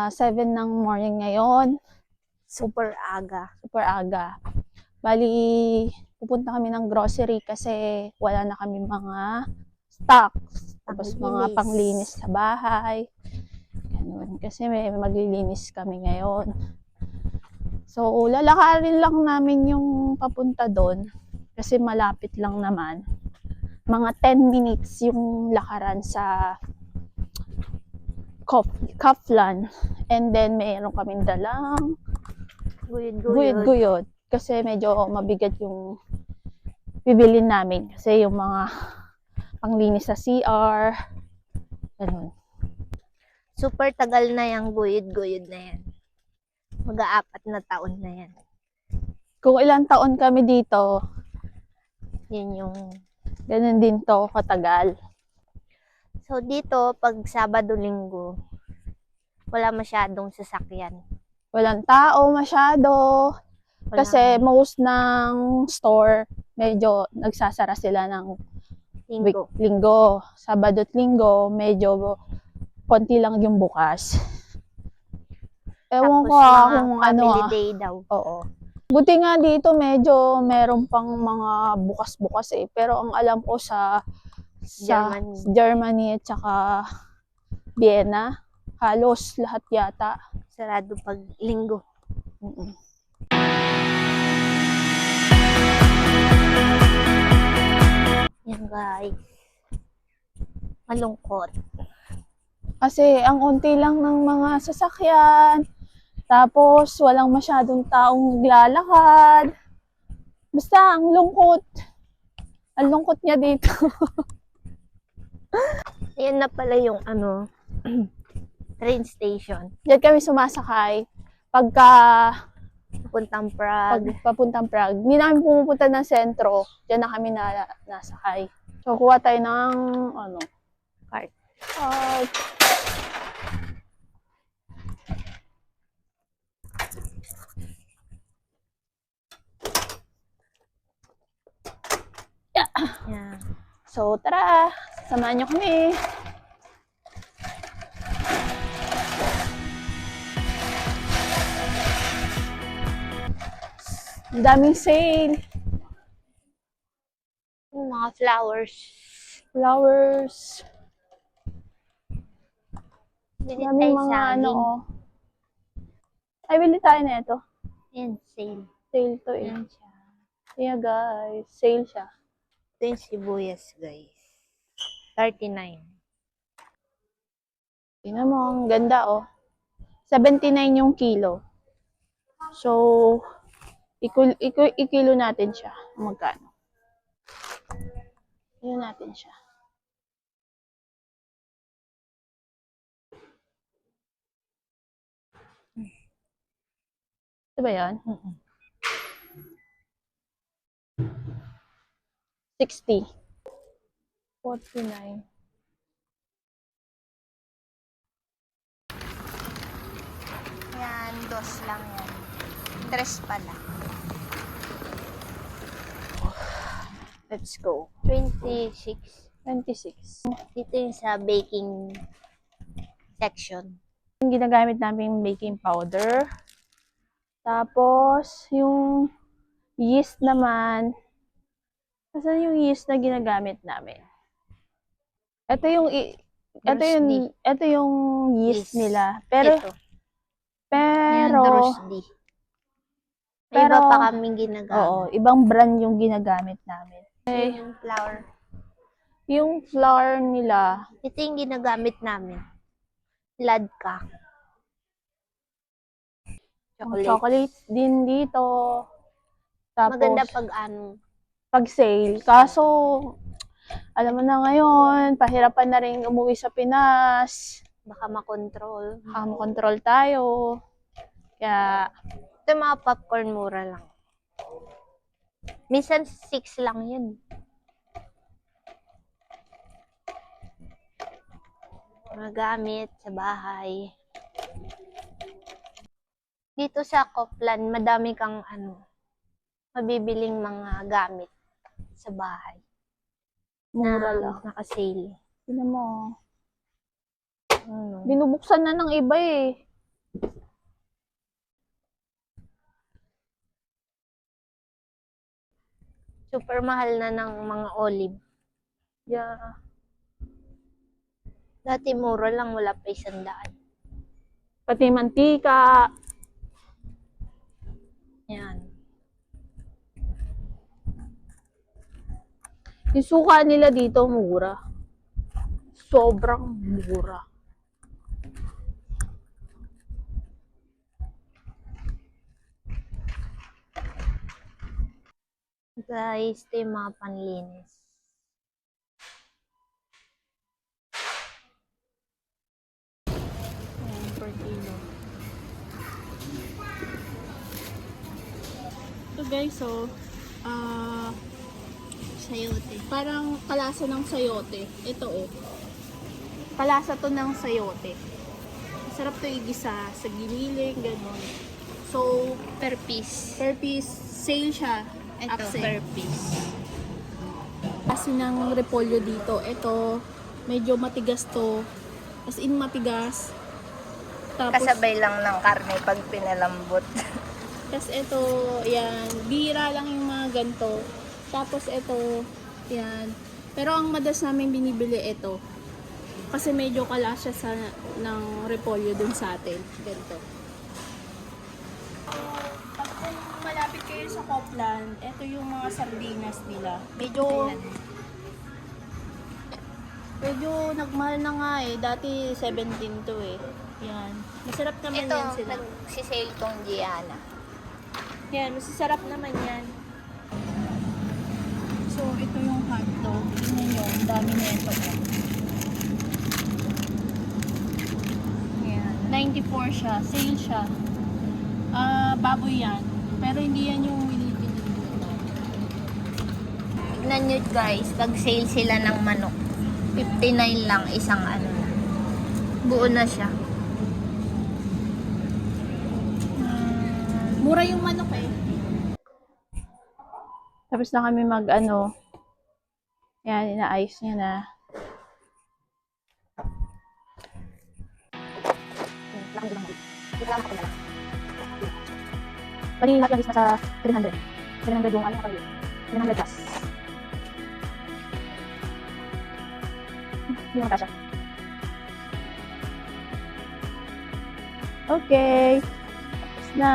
7 ng morning ngayon. Super aga. Super aga. Bali, pupunta kami ng grocery kasi wala na kami mga stocks. Tapos mga panglinis sa bahay. Ganun. Kasi may maglilinis kami ngayon. So, lalakarin lang namin yung papunta doon. Kasi malapit lang naman. Mga 10 minutes yung lakaran sa Kaufland. And then, mayroon kaming dalang guyod-guyod. Kasi medyo mabigat yung bibilin namin. Kasi yung mga panglinis sa CR. Ganun. Super tagal na yung guyod-guyod na yan. Mag-4 na taon na yan. Kung ilang taon kami dito, Yun yung... ganun din to katagal. So, dito, pag Sabado-Linggo, wala masyadong sasakyan. Walang tao masyado. Kasi most ng store, medyo nagsasara sila ng linggo. Sabado at Linggo, medyo konti lang yung bukas. Ewan ko kung family day daw. Oo. Buti nga dito medyo meron pang mga bukas-bukas eh. Pero ang alam ko sa Germany at saka Vienna, halos lahat yata sarado pag Linggo. Yan guys. Malungkot. Kasi ang unti lang ng mga sasakyan. Tapos walang masyadong taong naglalakad. Basta ang lungkot. Ang lungkot niya dito. Ayan na pala yung train station. Diyan kami sumasakay. Pagka papuntang Prague. Papuntang Prague. Hindi namin pumupunta ng sentro. Diyan na kami nasakay. So, kuha tayo ng cart. Yeah. So, tara! Samahan niyo kami! Ang daming sale! Yung mga flowers. Daming mga Ay, bili tayo na ito. Ayan, sale. Sale to eh. Ayan siya. Yeah guys, sale siya. Ito yung sibuyas guys. 39. Tingnan mo, ang ganda oh. 79 yung kilo. So, ikilo natin siya. Magkano? Ikilo natin siya. Ito ba yan? 60. 49. Yan, dos lang yan. Dress pala. Let's go. 26. 26. Dito yung sa baking section. Yung ginagamit namin baking powder. Tapos, yung yeast naman. Kasi yung yeast na ginagamit namin. Ito yung yeast nila. Pero iba pa kaming ginagamit. Oo, ibang brand yung ginagamit namin. Yung flour. Yung flour nila. Ito yung ginagamit namin. Ladka. Chocolates din dito. Tapos, maganda pag sale. Kaso, alam mo na ngayon, pahirapan na rin umuwi sa Pinas. Baka makontrol. Tayo. Kaya, ito mga popcorn mura lang. Minsan 6 lang yun. Mga gamit sa bahay. Dito sa Kaufland, madami kang mabibiling mga gamit sa bahay. Mura lang. Naka-sale. Tignan mo. Binubuksan na ng iba eh. Super mahal na ng mga olive. Yeah. Dati mura lang, wala pa 100. Pati mantika. Yan. Yung suka nila dito mura. Sobrang mura. Guys, ito yung mga panlinis. Ayan, per kilo. Ito guys, so, Sayote. parang kalasa ng sayote. Ito oh. Kalasa to ng sayote. Sarap to igisa sa giniling, ganun. So, Per piece. per piece, sale siya. Ito, Akse. per piece. Kasi ng repolyo dito, ito, medyo matigas to. As in matigas. Tapos, Kasabay lang ng karne pag pinalambot. tas ito, yan, bira lang yung mga ganito. Tapos ito, yan. Pero ang madalas namin binibili ito. Kasi medyo kalasya sa ng repolyo dun sa atin. Ganito. Pag kung malapit kayo sa Copland, ito yung mga sardinas nila. Medyo nagmahal na nga eh. Dati 17 to eh. Yan. Masarap naman Ito, yan sila. nagsisale tong Gianna. Yan, masasarap naman yan. So, ito yung hotdog. Tingnan nyo, ang dami na ito. Yan, 94 siya. Sale siya. Baboy yan. Pero hindi yan yung winipili nila. Tignan nyo guys, nag-sale sila ng manok. 59 lang isang ano. Buo na siya. Mura yung manok eh. Tapos na kami mag-ano. Yan, inaayos niya na. Bali, lahat lang is nasa 700. 700 yung ano, 700 plus. Hindi naman kasha. Okay. Tapos na.